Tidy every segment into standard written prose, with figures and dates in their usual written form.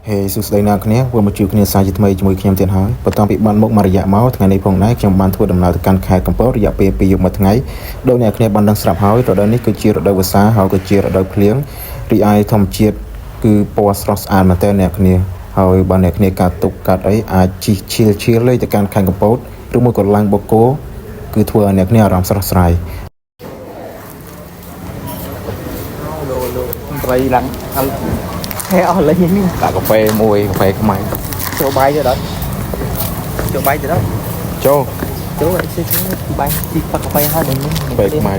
Hey, suốt đây nào kia, vừa một chiều kia sai chỉ mấyជាមួយខ្ញុំទៀតហើយបន្ទាប់ពីបានមករយៈមកថ្ងៃនេះផងដែរខ្ញុំបានធ្វើដំណើរទៅកាន់ខេត្តកំពតរយៈពេល2យប់មួយថ្ងៃដោយអ្នកគ្នាបានដឹងស្រាប់ហើយរដូវនេះគឺជារដូវវស្សាហើយក៏ជារដូវភ្លៀងរីឯធម្មជាតិគឺពណ៌ស្រស់ស្អាតមែនទែនអ្នកគ្នាហើយបើអ្នកគ្នាកាត់ទុកកាត់អីអាចជិះឈៀលលេងទៅកាន់ខេត្តកំពតឬមួយក៏ឡើងបូកគោគឺធ្វើឲ្យអ្នកគ្នាអារម្មណ៍ស្រស់ស្រាយត្រីឡើងហើយហែអស់លេងនេះដាក់កាហ្វេមួយកាហ្វេខ្មែរចូលបាយទៅដល់ចូលបាយទៅដល់ចូលអីស៊ីបាយជីផឹកកាហ្វេហើយនេះកាហ្វេខ្មែរ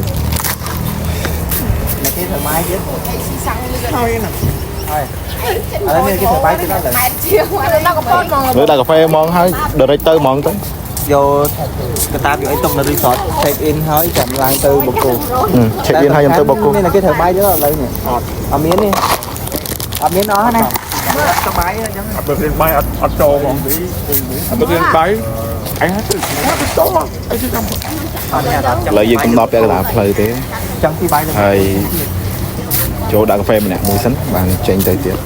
អ្នកគេធ្វើបាយទៀតស៊ីសាំងហើយណាហើយឥឡូវនេះគេធ្វើបាយទៀតដល់ម៉ែជាងដល់កំពតហ្មងលើដាក់កាហ្វេហ្មងហើយ direct ទៅហ្មងទៅយកកតាបយកអីទុកនៅ resort check in ហើយចាំឡើងទៅបូកគោ check in ហើយខ្ញុំទៅបូកគោនេះគេធ្វើបាយទៀតឥឡូវនេះអត់មាននេះអត់មានអស់ណាទៅបាយអញ្ចឹងអត់ទៅរៀនបាយអត់ចូលហ្មងអត់ទៅរៀនបាយអញទៅចូលអីទៅចាំឥឡូវយើងកំណត់ពាក់កណ្ដាលផ្លូវទេចង់ពីបាយទៅហើយចូលដាក់កាហ្វេម្នាក់មួយសិនបានចេញទៅទៀត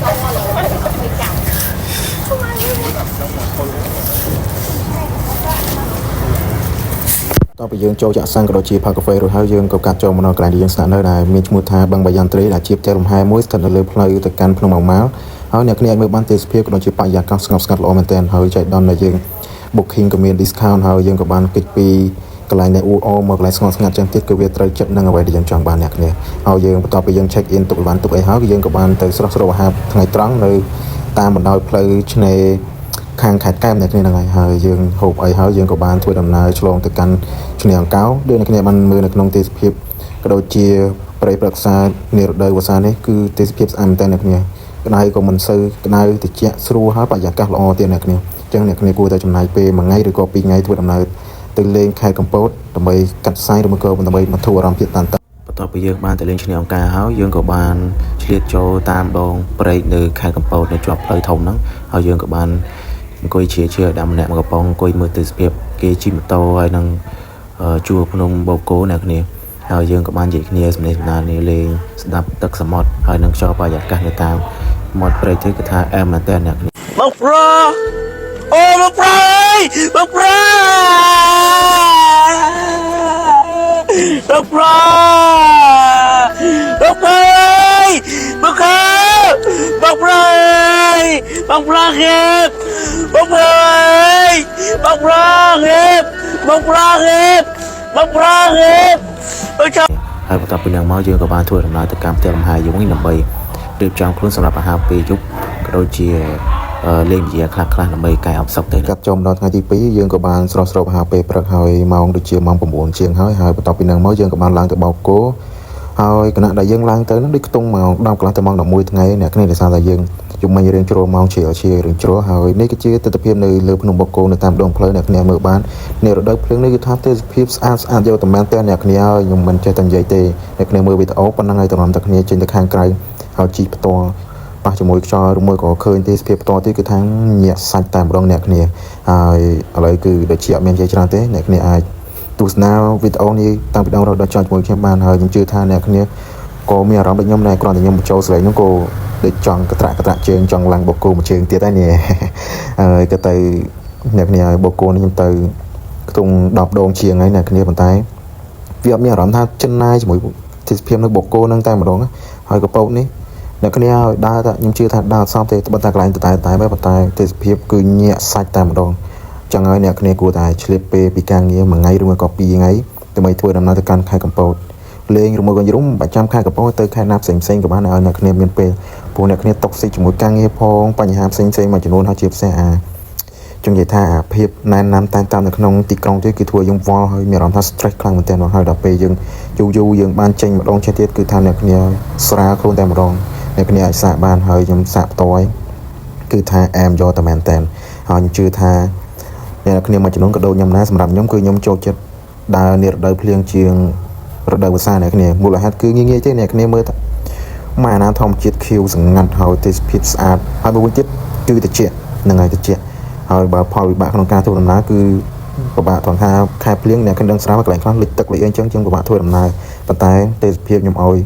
តទៅយើងចូលចាក់សាំងក៏ដូចជាផឹកកាហ្វេរួចហើយយើងក៏កាត់ចូលមកនៅកន្លែងដែលយើងស្នាក់នៅដែលមានឈ្មោះថាបឹងបាយ័នត្រីដែលជាផ្ទះលំហែមួយស្ថិតនៅលើផ្លូវទៅកាន់ភ្នំម៉ៅម៉ាល់ហើយអ្នកគ្នាអាចមើលបានទេសភាពក៏ដូចជាបរិយាកាសស្ងប់ស្ងាត់ល្អមែនទែនហើយចៃដន្យដែលយើង booking ក៏មាន discount ហើយយើងក៏បានគិតពីកន្លែងដែលអ៊ូអមកកន្លែងស្ងប់ស្ងាត់ចឹងទៀតគឺវាត្រូវចិត្តនឹងអ្វីដែលយើងចង់បានអ្នកគ្នាហើយយើងបន្ទាប់ពីយើង check in ទុកបានទុកអីហើយយើងក៏បានទៅស្រស់ស្រូបអាហារថ្ងៃត្រង់នៅតាមបណ្ដោយផ្លូវឆ្នេរខាងខេត្តកែបអ្នកគ្នាហ្នឹងហើយយើងហូបអីហើយយើងក៏បានធ្វើដំណើរឆ្លងទៅកាន់ឆ្នេរអង្កោដោយអ្នកគ្នាបានមើលនៅក្នុងទេសភាពក៏ដូចជាព្រៃព្រឹក្សានារដូវវស្សានេះគឺទេសភាពស្អាតមែនតើអ្នកគ្នាក្តៅក៏មិនសូវក្តៅត្រជាក់ស្រួលហើយបរិយាកាសល្អទៀតអ្នកគ្នាអញ្ចឹងអ្នកគ្នាគួរតែចំណាយពេល1ថ្ងៃឬក៏2ថ្ងៃធ្វើដំណើរទៅលេងខេត្តកំពតដើម្បីកាត់ផ្សាយឬក៏ដើម្បីបន្ធូរអារម្មណ៍ទៀតតានតើបន្ទាប់ពីយើងបានទៅលេងឆ្នេរអង្ការហើយយើងក៏បានឆ្លៀតចូលតាមដងព្រែកនៅខេត្តកំពតនៅជាប់ផ្លូវធំហ្នឹងហើយយើងក៏បានអង្គុយជាដើមម្នាក់មកកំប៉ុងអង្គុយមើលទេសភាពគេជិះម៉ូតូហើយនឹងជួរភ្នំបូកគោអ្នកគ្នាហើយយើងក៏បាននិយាយគ្នាសំឡេងសម្ដាននេះលេងស្ដាប់ទឹកសមុទ្រហើយនឹងខ្យល់បរិយាកាសនៅតាមមាត់ព្រែកទៅគឺថាអែមមែនតើអ្នកគ្នាបងប្រុសអូបងប្រុសបងប្រុសបងប្រុសបងប្រុសបងប្រុសបងប្រុសបងប្រុសបងប្រុសបងប្រុសបងប្រុសបងប្រុសបងប្រុសហើយបន្ទាប់ពីនឹងមកយើងក៏បានធ្វើដំណើរទៅកាន់ផ្ទះលំហែយើងវិញដើម្បីរៀបចំខ្លួនសម្រាប់អាហារពេលយប់ក៏ដូចជាលេងវិទ្យាខ្លះដើម្បីកែអបសុខទៅកាត់ចំដល់ថ្ងៃទី2យើងក៏បានស្រស់ស្រូបអាហារពេលព្រឹកហើយម៉ោងដូចជាម៉ោង9ជាងហើយបន្ទាប់ពីនឹងមកយើងក៏បានឡើងទៅបោកគោហើយគណៈដែលយើងឡើងទៅនោះដូចខ្ទង់ម៉ោង10កន្លះទៅម៉ោង11ថ្ងៃអ្នកគ្នាដោយសារតែយើងជុំវិញរៀងជ្រុលម៉ោងជារៀងជ្រុលហើយនេះគឺជាទស្សនវិជ្ជានៅលើភ្នំបូកគោនៅតាមដងផ្លូវអ្នកគ្នាមើលបាននៅរដូវភ្លៀងនេះគឺថាទេសភាពស្អាតយកតែមែនតើអ្នកគ្នាហើយខ្ញុំមិនចេះតែនិយាយទេអ្នកគ្នាមើលវីដេអូប៉ុណ្ណឹងហើយតំណាំតែគ្នាចេញទៅខាងក្រៅហើយជីកផ្ទាល់ប៉ះជាមួយខ្យល់ឬមួយក៏ឃើញទេសភាពផ្ទាល់ទៀតគឺថាញាក់សាច់តែម្ដងអ្នកគ្នាហើយឥឡូវគឺដូចជាអត់មាននិយាយច្រើនទេអ្នកគ្នាអាចទស្សនាវីដេអូនេះតាំងពីដើមរហូតដល់ចប់ជាមួយខ្ញុំបានហើយខ្ញុំជឿថាអ្នកគ្នាក៏មានអារម្មណ៍ដូចខ្ញុំដែរគ្រាន់តែខ្ញុំបញ្ចូលស្រែងនោះក៏ដូចចង់កត្រាក់ជើងចង់ឡើងបូកគោមួយជើងទៀតហើយនេះហើយក៏ទៅអ្នកគ្នាឲ្យបូកគោនេះខ្ញុំទៅខ្ទង់10ដងជាងហើយអ្នកគ្នាប៉ុន្តែវាអត់មានអារម្មណ៍ថាចិនណាយជាមួយទេសភាពនៅបូកគោនឹងតែម្ដងហើយកពតនេះអ្នកគ្នាឲ្យដើរតែខ្ញុំជឿថាដើរសំទេប៉ុន្តែកន្លែងតែប៉ុន្តែទេសភាពគឺញាក់សាច់តែម្ដងចឹងហើយអ្នកគ្នាគួរតែឆ្លៀតពេលពីការងារ1ថ្ងៃឬមួយក៏2ថ្ងៃដើម្បីធ្វើដំណើរទៅកាន់ខេត្តកំពតលេងឬមួយក៏យំបាច់ចាំខេត្តកំពតទៅខេត្តណាផ្សេងក៏បានឲ្យអ្នកគ្នាមានពេលព្រោះអ្នកគ្នាតុកស៊ីជាមួយការងារផងបញ្ហាផ្សេងមួយចំនួនហើយជាពិសេសចង់និយាយថាភាពណែនណាំតែតាមនៅក្នុងទីក្រុងទៀតគឺធ្វើយើងវល់ហើយមានអារម្មណ៍ថា stress ខ្លាំងមែនទែនមកហើយដល់ពេលយើងយូរយើងបានចេញម្ដងចេះទៀតគឺថាអ្នកគ្នាស្រាលខ្លួនតែម្ដងអ្នកគ្នាអាចសាកបានហើយខ្ញុំសាកផ្ទាល់គឺថាអែមយកតែមែនទែនហើយខ្ញុំជឿថាអ្នកគ្នាមួយចំនួនក៏ដូចខ្ញុំដែរសម្រាប់ខ្ញុំគឺខ្ញុំចូលចិត្តដើរនារដូវភ្លៀងជាងរដូវវស្សាអ្នកគ្នាមូលហេតុគឺងាយទេអ្នកគ្នាមើលមកអាណាធម្មជាតិខៀវស្ងាត់ហើយទេសភាពស្អាតហើយមួយវិញទៀតគឺត្រជាក់នឹងហើយត្រជាក់ហើយបើផលវិបាកក្នុងការធ្វើដំណើរគឺពិបាកត្រង់ថាខែភ្លៀងអ្នកគ្នាដឹងស្រាប់កន្លែងខ្លះលិចទឹកលិចអីចឹងពិបាកធ្វើដំណើរប៉ុន្តែទេសភាពខ្ញុំឲ្យ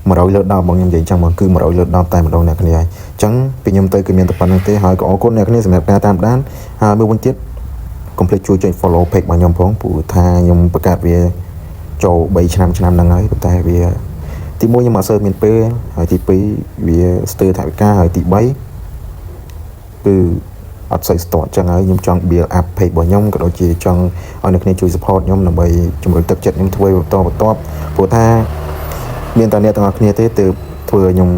100លើ10បងខ្ញុំនិយាយចឹងមកគឺ100លើ10តែម្ដងអ្នកគ្នាហើយអញ្ចឹងពីខ្ញុំទៅគឺមានតែប៉ុណ្្នឹងទេហើយក៏អរគុណអ្នកគ្នាសម្រាប់ការតាមដានហើយមួយវិញទៀតកុំភ្លេចជួយចុច follow page របស់ខ្ញុំផងព្រោះថាខ្ញុំបង្កើតវាចូល3ឆ្នាំហ្នឹងហើយប៉ុន្តែវាទី1ខ្ញុំអត់សូវមានពេលហើយទី2វាស្ទើរថវិកាហើយទី3គឺអត់សូវស្ទាត់ចឹងហើយខ្ញុំចង់ build up page របស់ខ្ញុំក៏ដូចជាចង់ឲ្យអ្នកគ្នាជួយ support ខ្ញុំដើម្បីជំរុញទឹកចិត្តខ្ញុំធ្វើបន្តព្រោះថាមានតែអ្នកទាំងអស់គ្នាទេទើបធ្វើខ្ញុំ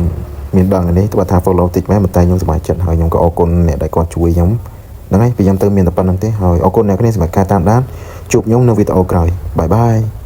មានដឹងនេះទោះថា follow តិចមែនតែខ្ញុំសប្បាយចិត្តហើយខ្ញុំក៏អរគុណអ្នកដែលគាត់ជួយខ្ញុំហ្នឹងហើយពីខ្ញុំទៅមានតែប៉ុណ្្នឹងទេហើយអរគុណអ្នកគ្នាសម្រាប់ការតាមដានជួបខ្ញុំនៅវីដេអូក្រោយបាយបាយ